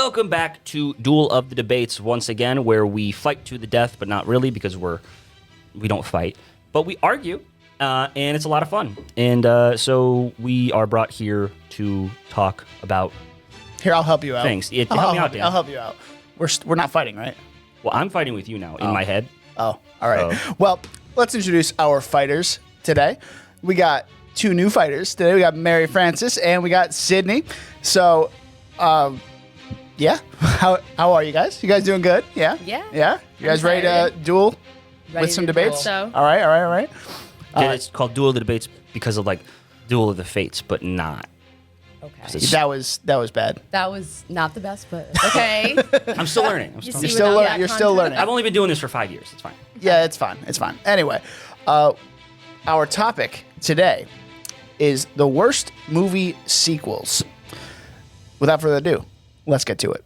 Welcome back to Duel of the Debates once again, where we fight to the death, but not really because we don't fight, but we argue, and it's a lot of fun. And so we are brought here to talk about. Here, I'll help you out. Things. Help me out, Dan. I'll help you out. We're not fighting, right? Well, I'm fighting with you now in my head. Oh, all right. Well, let's introduce our fighters today. We got two new fighters today. We got Mary Frances and we got Sydney. So, yeah. How are you guys? You guys doing good? Yeah? Yeah. Yeah? You guys ready to duel with some debates? So. All right. Yeah, it's called Duel of the Debates because of like Duel of the Fates, but not. Okay. That was bad. That was not the best, but okay. I'm still learning. You're still learning. I've only been doing this for 5 years. It's fine. Yeah, it's fine. Anyway, our topic today is the worst movie sequels. Without further ado, let's get to it.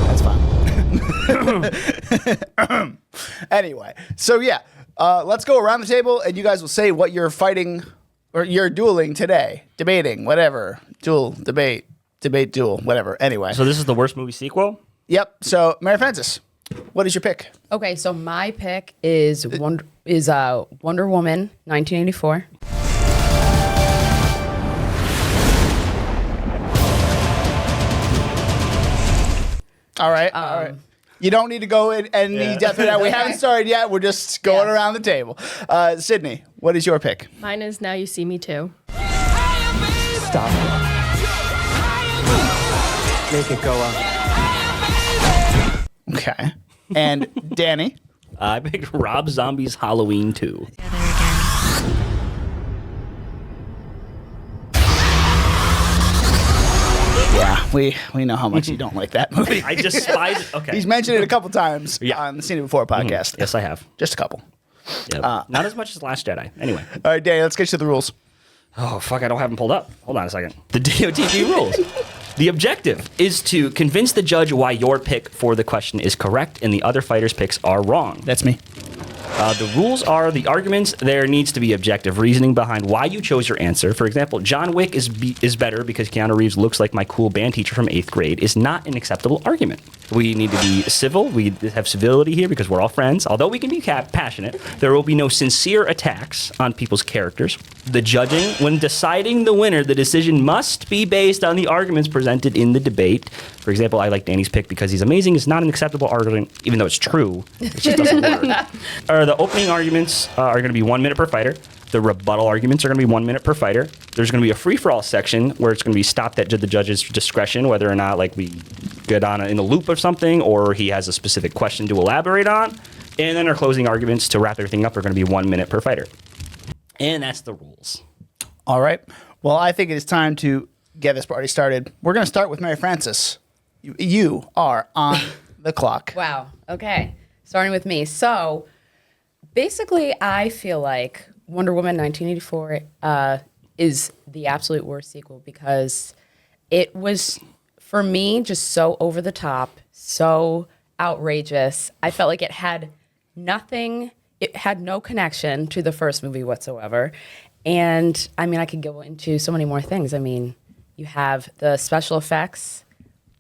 That's fine. Anyway, so yeah, let's go around the table and you guys will say what you're fighting or you're dueling today, debating, whatever. Duel, debate, duel, whatever. Anyway. So this is the worst movie sequel? Yep. So, Mary Frances, what is your pick? Okay, so my pick is Wonder Woman 1984. All right. You don't need to go in any depth of that. We haven't started yet. We're just going around the table. Sydney, what is your pick? Mine is Now You See Me Too. Stop. Make it go up. Okay. And Danny? I picked Rob Zombie's Halloween 2. Yeah, we know how much you don't like that movie. I despise it. Okay. He's mentioned it a couple times Yeah. on the Seen It Before podcast. Yes, I have. Just a couple. Yep. Not as much as Last Jedi. Anyway. All right, Danny, let's get to the rules. Oh, fuck, I don't have them pulled up. Hold on a second. The DOTD rules. The objective is to convince the judge why your pick for the question is correct and the other fighters' picks are wrong. That's me. The rules are the arguments. There needs to be objective reasoning behind why you chose your answer. For example, John Wick is better because Keanu Reeves looks like my cool band teacher from 8th grade is not an acceptable argument. We need to be civil. We have civility here because we're all friends. Although we can be passionate, there will be no sincere attacks on people's characters. The judging, when deciding the winner, the decision must be based on the arguments presented in the debate. For example, I like Danny's pick because he's amazing. It's not an acceptable argument, even though it's true. It just doesn't work. The opening arguments are going to be 1 minute per fighter. The rebuttal arguments are going to be 1 minute per fighter. There's going to be a free-for-all section where it's going to be stopped at the judge's discretion, whether or not like we get on in a loop of something or he has a specific question to elaborate on. And then our closing arguments to wrap everything up are going to be 1 minute per fighter. And that's the rules. All right. Well, I think it is time to get this party started. We're going to start with Mary Frances. You are on the clock. Wow. Okay. Starting with me. So, basically, I feel like Wonder Woman 1984 is the absolute worst sequel because it was, for me, just so over the top, so outrageous. I felt like it had nothing, it had no connection to the first movie whatsoever. And, I mean, I could go into so many more things. I mean, you have the special effects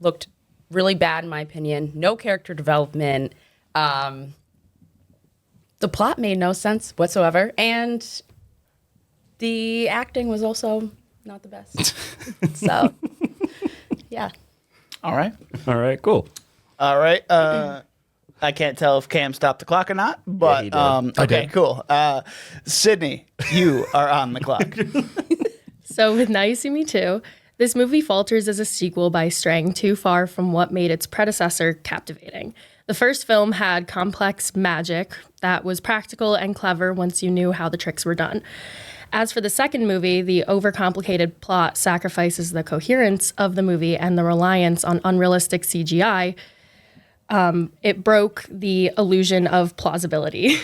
looked really bad, in my opinion. No character development. The plot made no sense whatsoever, and the acting was also not the best. So, yeah. All right. All right, cool. All right. I can't tell if Cam stopped the clock or not, but he did. okay, cool. Sydney, you are on the clock. So with Now You See Me Too, this movie falters as a sequel by straying too far from what made its predecessor captivating. The first film had complex magic that was practical and clever once you knew how the tricks were done. As for the second movie, the overcomplicated plot sacrifices the coherence of the movie and the reliance on unrealistic CGI. It broke the illusion of plausibility.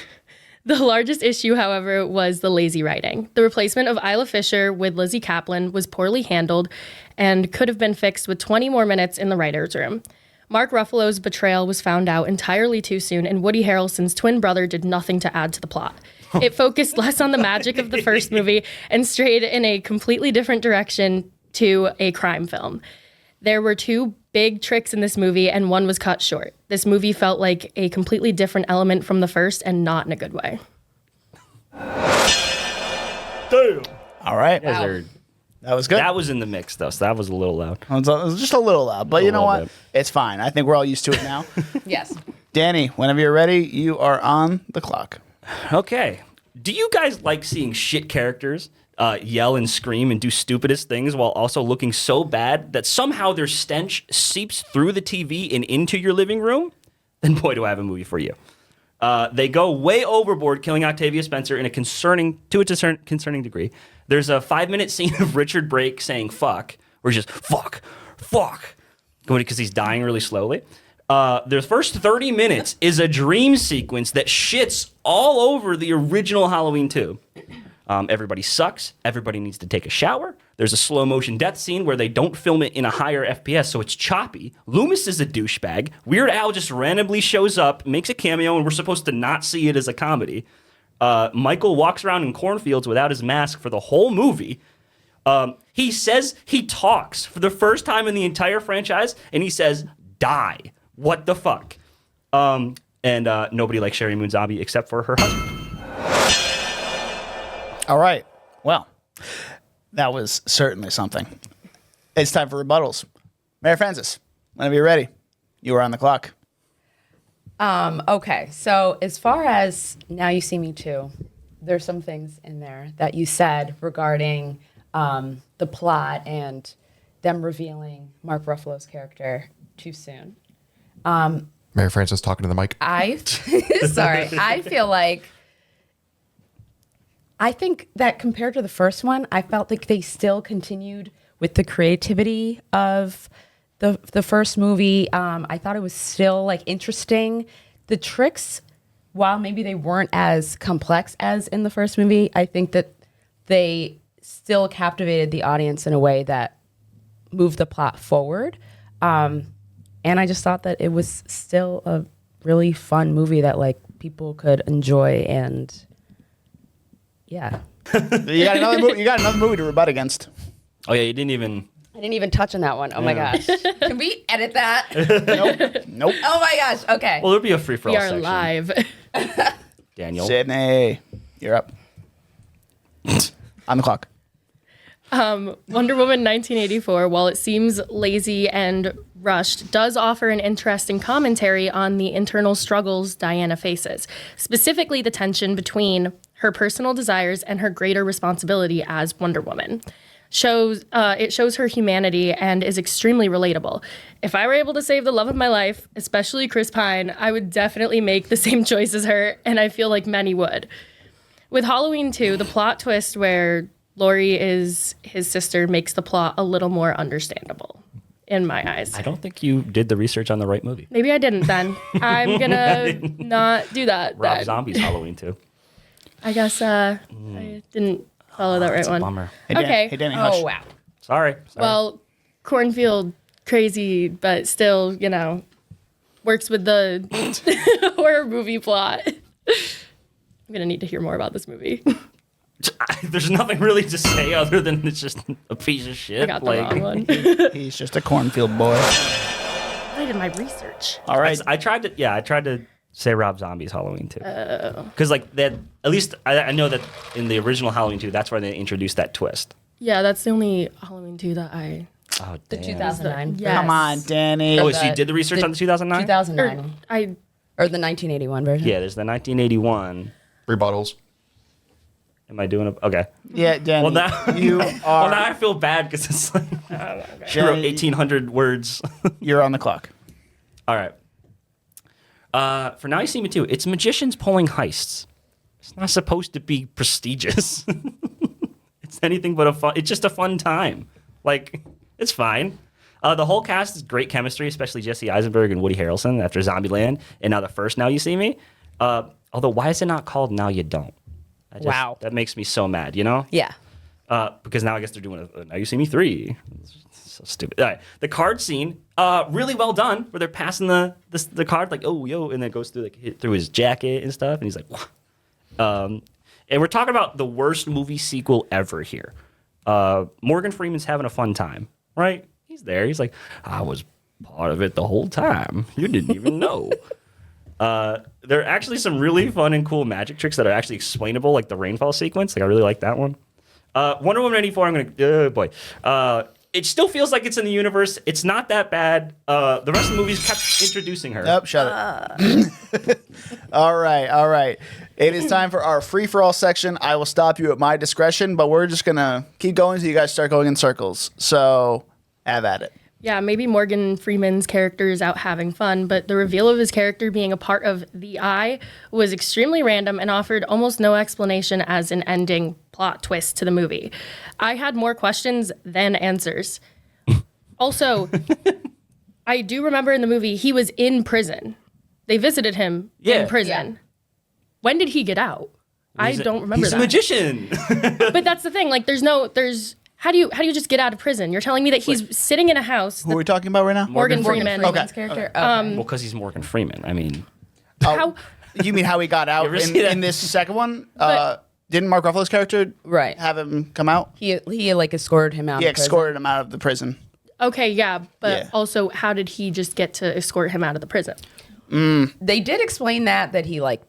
The largest issue, however, was the lazy writing. The replacement of Isla Fisher with Lizzie Kaplan was poorly handled and could have been fixed with 20 more minutes in the writer's room. Mark Ruffalo's betrayal was found out entirely too soon, and Woody Harrelson's twin brother did nothing to add to the plot. It focused less on the magic of the first movie and strayed in a completely different direction to a crime film. There were two big tricks in this movie, and one was cut short. This movie felt like a completely different element from the first, and not in a good way. Damn. All right. Wow. That was good. That was in the mix, though, so that was a little loud. It was just a little loud, but you know little what? It's fine. I think we're all used to it now. Yes. Danny, whenever you're ready, you are on the clock. Okay. Do you guys like seeing shit characters yell and scream and do stupidest things while also looking so bad that somehow their stench seeps through the TV and into your living room? Then boy, do I have a movie for you. They go way overboard, killing Octavia Spencer to a concerning degree. There's a 5-minute scene of Richard Brake saying "fuck," where he's just "fuck," because he's dying really slowly. The first 30 minutes is a dream sequence that shits all over the original Halloween 2. Everybody sucks. Everybody needs to take a shower. There's a slow motion death scene where they don't film it in a higher FPS, so it's choppy. Loomis is a douchebag. Weird Al just randomly shows up, makes a cameo, and we're supposed to not see it as a comedy. Michael walks around in cornfields without his mask for the whole movie. He talks for the first time in the entire franchise, and he says, "Die." What the fuck? And nobody likes Sherry Moon Zombie except for her husband. All right. Well, that was certainly something. It's time for rebuttals. Mary Frances, whenever you're ready, you are on the clock. Okay, so as far as Now You See Me Too, there's some things in there that you said regarding the plot and them revealing Mark Ruffalo's character too soon. Mary Frances talking to the mic. Sorry, I feel like, I think that compared to the first one, I felt like they still continued with the creativity of the first movie. I thought it was still like interesting. The tricks, while maybe they weren't as complex as in the first movie, I think that they still captivated the audience in a way that moved the plot forward. And I just thought that it was still a really fun movie that like people could enjoy, and yeah. You got another movie to rebut against. Oh yeah, you didn't even. I didn't even touch on that one. Oh my gosh. Can we edit that? Nope. Oh my gosh. Okay. Well, there'll be a free for all We are section. live. Daniel. Sydney, you're up. On the clock. Wonder Woman 1984, while it seems lazy and rushed, does offer an interesting commentary on the internal struggles Diana faces, specifically the tension between her personal desires and her greater responsibility as Wonder Woman. It shows her humanity and is extremely relatable. If I were able to save the love of my life, especially Chris Pine, I would definitely make the same choice as her, and I feel like many would. With Halloween 2, the plot twist where Laurie is his sister makes the plot a little more understandable, in my eyes. I don't think you did the research on the right movie. Maybe I didn't then. I'm gonna not do that Rob then. Zombie's Halloween too. I guess I didn't follow that right That's a one. bummer. Hey, Dan, Okay. Hey, Danny, hush. Oh wow. Sorry. Well, Cornfield, crazy, but still, works with the horror movie plot. I'm gonna need to hear more about this movie. There's nothing really to say other than it's just a piece of shit. I got the wrong one. He's just a cornfield boy. I did my research. All right. I tried to say Rob Zombie's Halloween too. Because like that, at least I know that in the original Halloween 2, that's where they introduced that twist. Yeah, that's the only Halloween 2 that I. Oh, The damn. 2009. Yes. Come on, Danny. Oh, so you did the research on the 2009? 2009. I Or the 1981 version. Yeah, there's the 1981. Rebuttals. Am I doing it? Okay. Yeah, Danny. Well, now you well, are. now I feel bad because it's like she wrote 1,800 words. You're on the clock. All right. For Now You See Me Too, it's magicians pulling heists. It's not supposed to be prestigious. It's anything but it's just a fun time. Like, it's fine. The whole cast is great chemistry, especially Jesse Eisenberg and Woody Harrelson after Zombieland, and now the first Now You See Me. Although, why is it not called Now You Don't? Wow. That makes me so mad, you know? Yeah. Because now I guess they're doing a Now You See Me 3. It's so stupid. All right. The card scene, really well done, where they're passing the card, like, oh, yo, and then it goes through through his jacket and stuff, and he's like, And we're talking about the worst movie sequel ever here. Morgan Freeman's having a fun time, right? He's there. He's like, I was part of it the whole time. You didn't even know. There are actually some really fun and cool magic tricks that are actually explainable, like the rainfall sequence. Like I really like that one. Wonder Woman 84, I'm going to... Oh, boy. It still feels like it's in the universe. It's not that bad. The rest of the movies kept introducing her. Nope, shut it. All right. It is time for our free-for-all section. I will stop you at my discretion, but we're just going to keep going until you guys start going in circles. So, have at it. Yeah, maybe Morgan Freeman's character is out having fun, but the reveal of his character being a part of The Eye was extremely random and offered almost no explanation as an ending plot twist to the movie. I had more questions than answers. Also, I do remember in the movie, he was in prison. They visited him in prison. Yeah. When did he get out? I don't remember He's that. a magician. But that's the thing. Like, there's how do you just get out of prison? You're telling me that he's sitting in a house. Who are we talking about right now? Morgan Freeman. Freeman's character. Okay. Well, because he's Morgan Freeman. I mean, How? You mean how he got out ever see that? in this second one? But- Didn't Mark Ruffalo's character Right. have him come out? He like escorted him out. He of prison. escorted him out of the prison. Okay, yeah, but Yeah. also, how did he just get to escort him out of the prison? They did explain that he like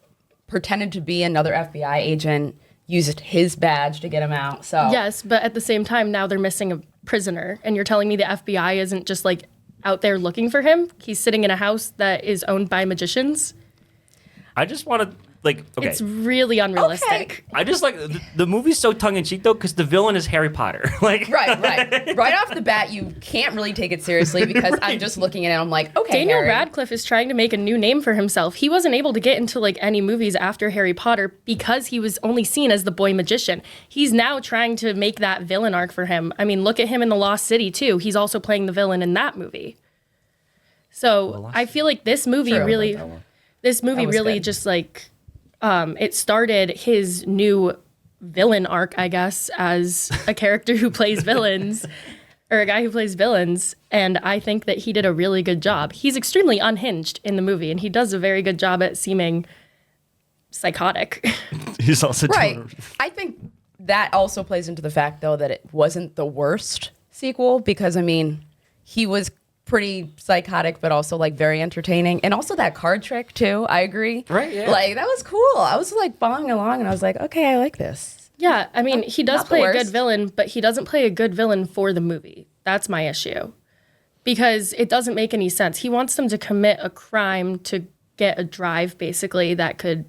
pretended to be another FBI agent, used his badge to get him out. So Yes, but at the same time, now they're missing a prisoner, and you're telling me the FBI isn't just like out there looking for him? He's sitting in a house that is owned by magicians. I just want to, like, okay. It's really unrealistic. Okay. I just like the movie's so tongue in cheek though, because the villain is Harry Potter. Like, right off the bat, you can't really take it seriously because I'm just looking at it. I'm like, okay, Daniel Harry. Radcliffe is trying to make a new name for himself. He wasn't able to get into like any movies after Harry Potter because he was only seen as the boy magician. He's now trying to make that villain arc for him. I mean, look at him in The Lost City too. He's also playing the villain in that movie. So I feel like this movie True. really, this movie was really good. just like, it started his new villain arc, I guess, as a character who plays villains. Or a guy who plays villains, and I think that he did a really good job. He's extremely unhinged in the movie, and he does a very good job at seeming psychotic. he's also Right. doing- I think that also plays into the fact, though, that it wasn't the worst sequel because, I mean, he was pretty psychotic, but also like very entertaining. And also that card trick, too. I agree. Right, yeah. Like, that was cool. I was like following along and I was like, okay, I like this. Yeah, I mean, he does Not the play a good worst. villain, but he doesn't play a good villain for the movie. That's my issue. Because it doesn't make any sense. He wants them to commit a crime to get a drive, basically, that could.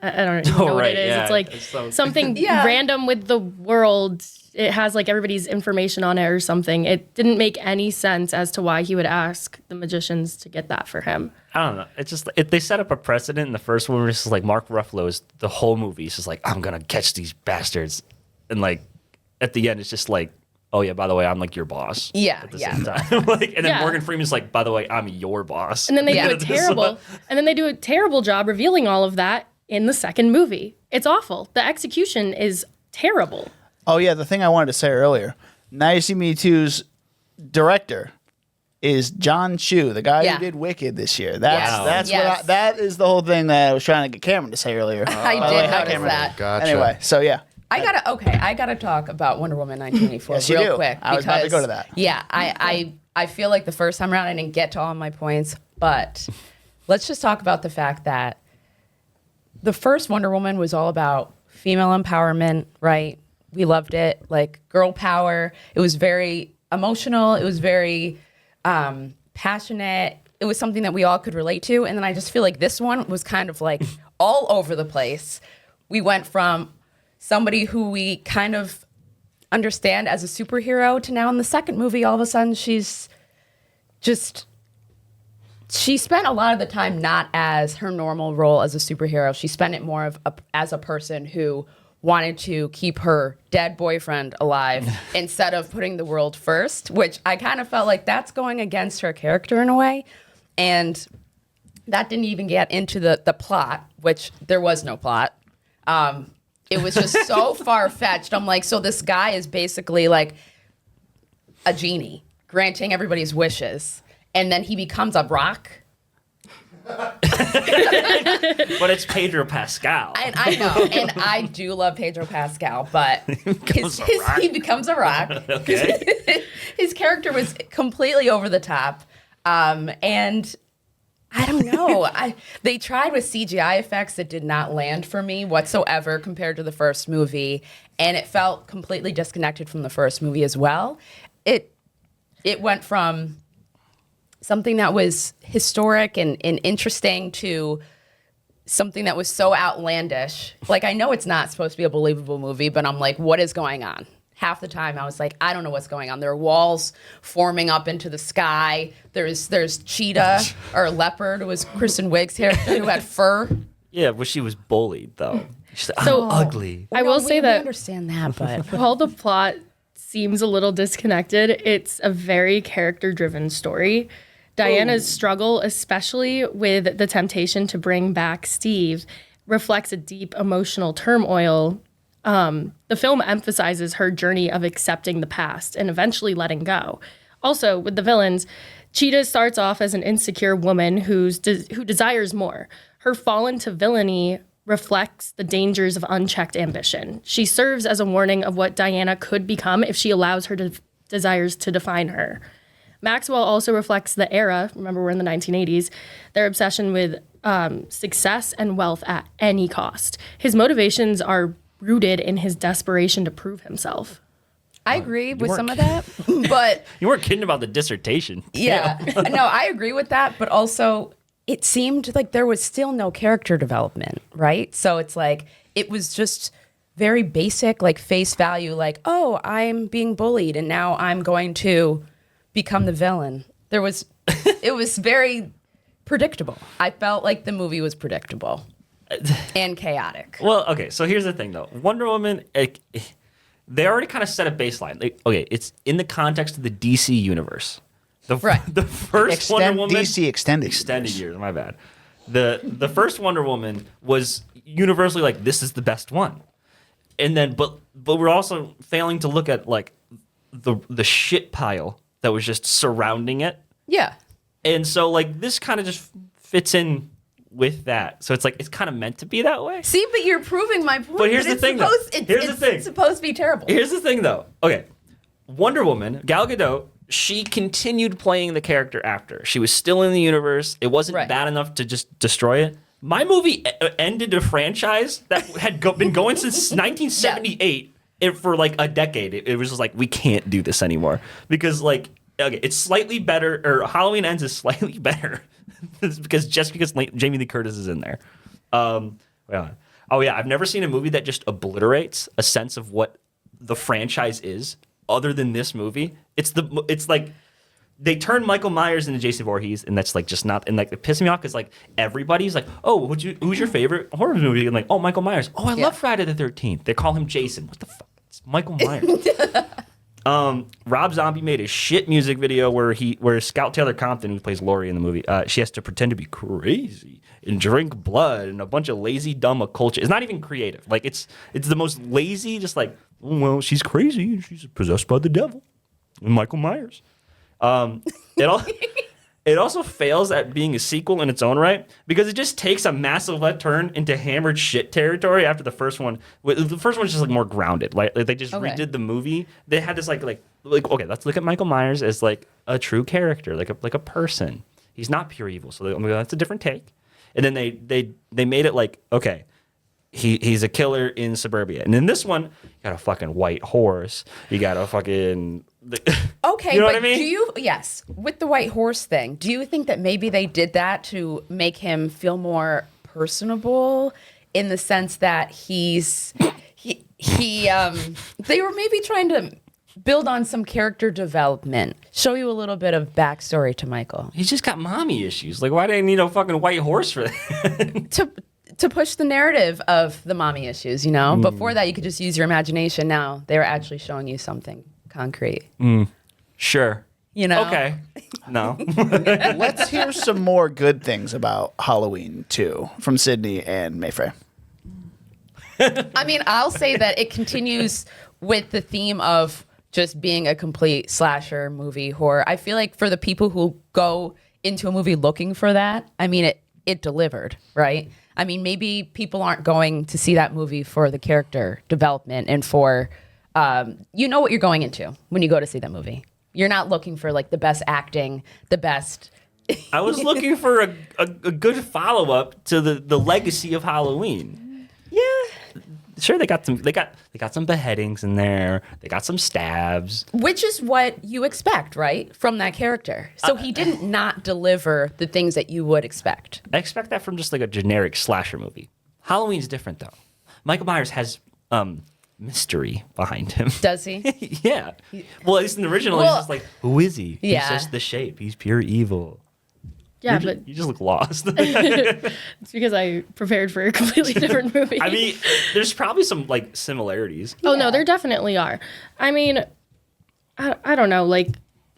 I don't even know what right, it is. yeah. It's like It's so- something Yeah. random with the world. It has like everybody's information on it or something. It didn't make any sense as to why he would ask the magicians to get that for him. I don't know. It's just they set up a precedent in the first one where it's just like Mark Ruffalo is the whole movie. It's just like I'm gonna catch these bastards, and like at the end it's just like, oh yeah, by the way, I'm like your boss. Yeah, At the yeah. same time, like, and then Yeah. Morgan Freeman's like, by the way, I'm your boss. And then they Yeah. do a terrible, job revealing all of that in the second movie. It's awful. The execution is terrible. Oh yeah, the thing I wanted to say earlier. Now You See Me 2's director is John Chu, the guy Yeah. who did Wicked this year. That's Wow. that's Yes. what that is the whole thing that I was trying to get Cameron to say earlier. I By the way, did hi, notice Cameron. that. Gotcha. Anyway, so yeah. I gotta talk about Wonder Woman 1984 Yes, you real do. quick. I was about to because, go to that. Yeah, I feel like the first time around I didn't get to all my points, but let's just talk about the fact that the first Wonder Woman was all about female empowerment, right? We loved it, like girl power. It was very emotional. It was very passionate. It was something that we all could relate to. And then I just feel like this one was kind of like all over the place. We went from somebody who we kind of understand as a superhero to now in the second movie, all of a sudden she spent a lot of the time not as her normal role as a superhero. She spent it more of as a person who wanted to keep her dead boyfriend alive instead of putting the world first, which I kind of felt like that's going against her character in a way. And that didn't even get into the plot, which there was no plot. It was just so far-fetched. I'm like, so this guy is basically like a genie granting everybody's wishes, and then he becomes a rock. But it's Pedro Pascal. And I know, and I do love Pedro Pascal, but he becomes a rock. Okay. His character was completely over the top, and I don't know. They tried with CGI effects that did not land for me whatsoever compared to the first movie, and it felt completely disconnected from the first movie as well. It went from something that was historic and interesting to something that was so outlandish. Like, I know it's not supposed to be a believable movie, but I'm like, what is going on? Half the time I was like, I don't know what's going on. There are walls forming up into the sky. There's cheetah or leopard. It was Kristen Wiig's character who had fur. Yeah, but she was bullied though. She's like, So- I'm ugly. I will say we that understand that, but while the plot seems a little disconnected, it's a very character-driven story. Diana's struggle, especially with the temptation to bring back Steve, reflects a deep emotional turmoil. The film emphasizes her journey of accepting the past and eventually letting go. Also, with the villains, Cheetah starts off as an insecure woman who desires more. Her fall into villainy reflects the dangers of unchecked ambition. She serves as a warning of what Diana could become if she allows her desires to define her. Maxwell also reflects the era, remember we're in the 1980s, their obsession with success and wealth at any cost. His motivations are rooted in his desperation to prove himself. I agree with some of that. But You weren't kidding about the dissertation. yeah, no, I agree with that. But also, it seemed like there was still no character development, right? So it's like, it was just very basic, like face value, like, oh, I'm being bullied and now I'm going to become the villain. It was very predictable. I felt like the movie was predictable and chaotic. Well, okay, so here's the thing though. Wonder Woman, they already kind of set a baseline. Like, okay, it's in the context of the DC universe. Right. The first Wonder Woman, DC extended years. My bad. The first Wonder Woman was universally like, this is the best one, and then but we're also failing to look at like the shit pile that was just surrounding it, Yeah. and so like this kind of just fits in with that. So it's like it's kind of meant to be that way. See, but you're proving my point. But here's that the it's thing, though. supposed- Here's the it's thing. supposed to be terrible. Here's the thing, though. Okay, Wonder Woman, Gal Gadot, she continued playing the character after. She was still in the universe. It wasn't Right. bad enough to just destroy it. My movie ended a franchise that had been going since 1978 for like a decade. It was just like, we can't do this anymore. Because, like, okay, it's slightly better, or Halloween Ends is slightly better because Jamie Lee Curtis is in there. Oh yeah, I've never seen a movie that just obliterates a sense of what the franchise is, other than this movie. It's like they turned Michael Myers into Jason Voorhees, and that's like just not. And like it pisses me off because like everybody's like, oh, who's your favorite horror movie? And like, oh, Michael Myers. Oh, I love Friday the 13th. They call him Jason. What the fuck? It's Michael Myers. Rob Zombie made a shit music video where Scout Taylor Compton, who plays Laurie in the movie, she has to pretend to be crazy and drink blood and a bunch of lazy, dumb occult. It's not even creative. Like it's the most lazy, just like, oh, well, she's crazy and she's possessed by the devil. And Michael Myers. It also fails at being a sequel in its own right because it just takes a massive left turn into hammered shit territory after the first one. The first one's just like more grounded. Like they just redid the movie. They had this like okay, let's look at Michael Myers as like a true character, like a person. He's not pure evil. So that's a different take. And then they made it like, okay, he's a killer in suburbia. And in this one, you got a fucking white horse. You got a fucking Okay, you know but what I mean? yes, with the white horse thing, do you think that maybe they did that to make him feel more personable in the sense that they were maybe trying to build on some character development, show you a little bit of backstory to Michael He's just got mommy issues. Like, why do I need a fucking white horse for that? to push the narrative of the mommy issues, you know? Before that, you could just use your imagination. Now they were actually showing you something concrete. Sure. You know? Okay. No. Let's hear some more good things about Halloween 2 from Sydney and Mayfair. I mean, I'll say that it continues with the theme of just being a complete slasher movie horror. I feel like for the people who go into a movie looking for that, I mean, it delivered, right? I mean, maybe people aren't going to see that movie for the character development and for, you know what you're going into when you go to see that movie. You're not looking for like the best acting, the best. I was looking for a good follow up to the legacy of Halloween. Yeah. Sure, they got some beheadings in there. They got some stabs. Which is what you expect, right, from that character. So he didn't not deliver the things that you would expect. I expect that from just like a generic slasher movie. Halloween's different though. Michael Myers has mystery behind him. Does he? Yeah. Well, at least in the original, Well, he's just like, who is he? yeah. He's just the shape. He's pure evil. Yeah, You but just look lost. it's because I prepared for a completely different movie. I mean, there's probably some like similarities. oh no, there definitely are. I mean, I don't know. Like,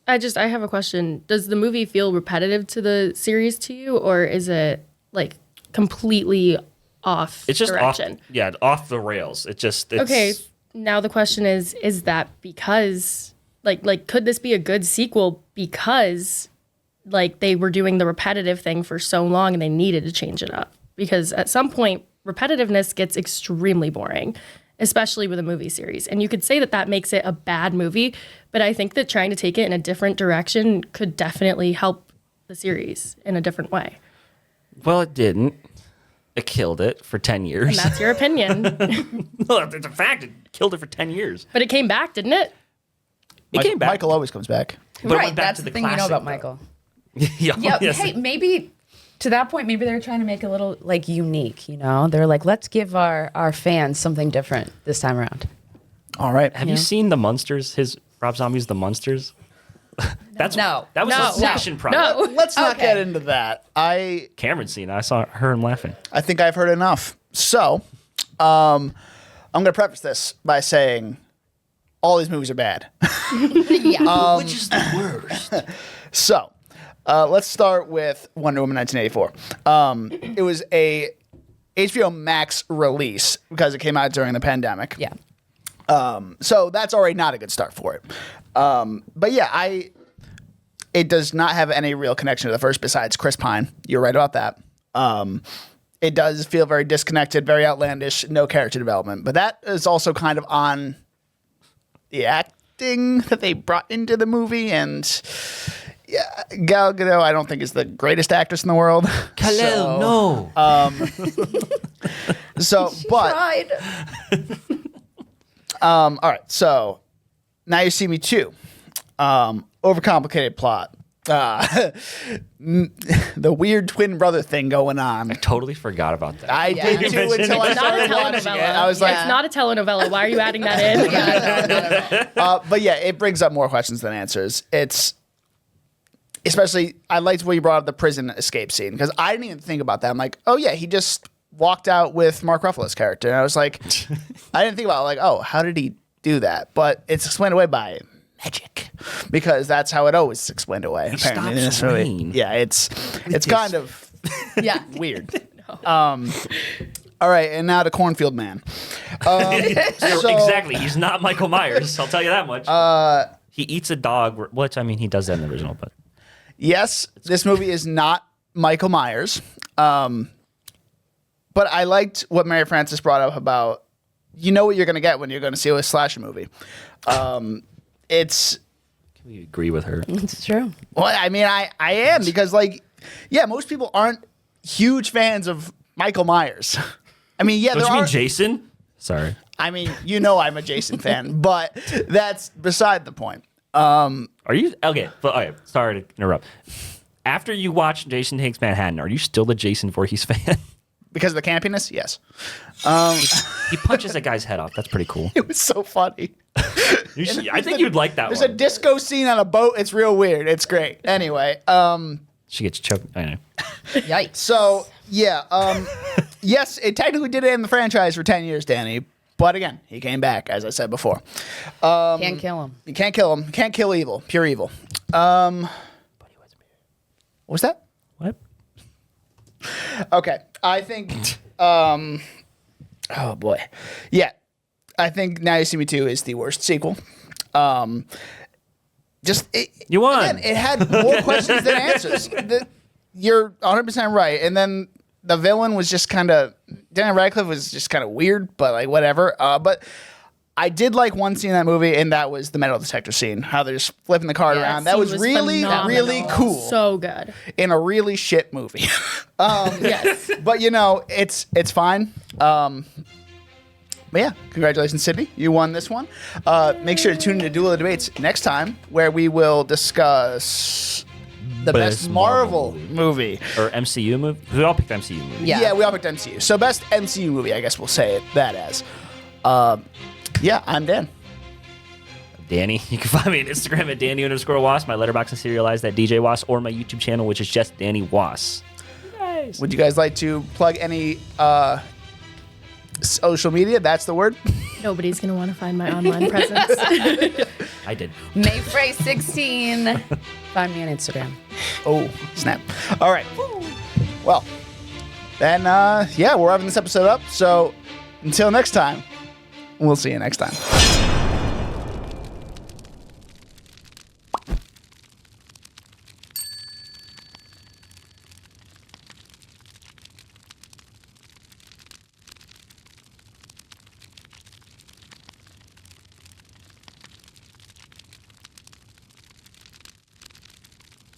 I have a question. Does the movie feel repetitive to the series to you, or is it like completely off It's just direction? off the rails. It's Okay, now the question is that because like could this be a good sequel because like they were doing the repetitive thing for so long and they needed to change it up? Because at some point repetitiveness gets extremely boring, especially with a movie series. And you could say that that makes it a bad movie, but I think that trying to take it in a different direction could definitely help the series in a different way. Well, it didn't. It killed it for 10 years. And that's your opinion. No, it's a fact. It killed it for 10 years. But it came back, didn't it? It came back. Michael always comes back. But it Right, went back that's to the thing you know classic, about though. Michael. Yeah. Yeah, Yes. hey, maybe to that point, maybe they're trying to make it a little like unique, you know? They're like, let's give our fans something different this time around. All right. Have you seen the Munsters? Rob Zombie's The Munsters? No. That was No. a passion project. No. Let's not Okay. get into that. Cameron's seen it. I saw her and laughing. I think I've heard enough. So, I'm going to preface this by saying all these movies are bad. Yeah. Which is the worst? So, let's start with Wonder Woman 1984. It was a HBO Max release because it came out during the pandemic. Yeah. So that's already not a good start for it. But yeah, it does not have any real connection to the first besides Chris Pine. You're right about that. It does feel very disconnected, very outlandish, no character development. But that is also kind of on the acting that they brought into the movie. And yeah, Gal Gadot, I don't think is the greatest actress in the world. Khalil, no. So, but Tried. all right. So now you see me too. Overcomplicated plot. The weird twin brother thing going on. Totally forgot about that. I Yeah. did too until I It's not a started watching it. telenovela. I was like, It's not a telenovela. Why are you adding that in? Yeah, but yeah, it brings up more questions than answers. It's especially I liked when you brought up the prison escape scene because I didn't even think about that. I'm like, oh yeah, he just walked out with Mark Ruffalo's character, and I was like, I didn't think about it, like, oh, how did he do that? But it's explained away by magic because that's how it always explained away. Apparently, in this stops movie. rain. Yeah, it's kind of yeah. weird. All right, and now to Cornfield Man. So- Exactly. He's not Michael Myers. I'll tell you that much. He eats a dog, which I mean, he does that in the original, but Yes, this movie is not Michael Myers. But I liked what Mary Frances brought up about you know what you're going to get when you're going to see a slasher movie. It's can we agree with her? It's true. well, I mean, I am because like, yeah, most people aren't huge fans of Michael Myers. I mean, yeah, Don't there you are. mean Jason? Sorry. I mean, you know, I'm a Jason fan, but that's beside the point. Are you okay? But all right, sorry to interrupt. After you watch Jason Takes Manhattan, are you still the Jason Voorhees fan? Because of the campiness, yes. He punches a guy's head off. That's pretty cool. It was so funny. I think you'd like that There's a one. disco scene on a boat. It's real weird. It's great. Anyway, She gets choked. I know. Yikes. so yeah, yes, it technically did end the franchise for 10 years, Danny. But again, he came back, as I said before. Can't kill him. You can't kill him. You can't kill evil. Pure evil. What was that? What? Okay, I think. Oh boy, yeah, I think Now You See Me Too is the worst sequel. You won. Again, it had more questions than answers. you're 100% right. And then the villain was just kind of Daniel Radcliffe was just kind of weird, but like whatever. But I did like one scene in that movie, and that was the metal detector scene. How they're just flipping the card around. That scene was really, phenomenal. really cool. So good. In a really shit movie. Yes. But you know, it's fine. But yeah, congratulations, Sydney. You won this one. Make sure to tune into Duel of Debates next time, where we will discuss the best Marvel movie. Or MCU movie. We all picked MCU movie. Yeah. We all picked MCU. So best MCU movie, I guess we'll say it that as. Yeah, I'm Dan. Danny. You can find me on Instagram at Danny_Was, my letterbox and serialized at DJ Was, or my YouTube channel, which is just Danny Was. Nice. Would you guys like to plug any social media? That's the word. Nobody's going to want to find my online presence. I did. Mayfrey 16. Find me on Instagram. Oh, snap. All right. Well, then, yeah, we're wrapping this episode up. So until next time, we'll see you next time.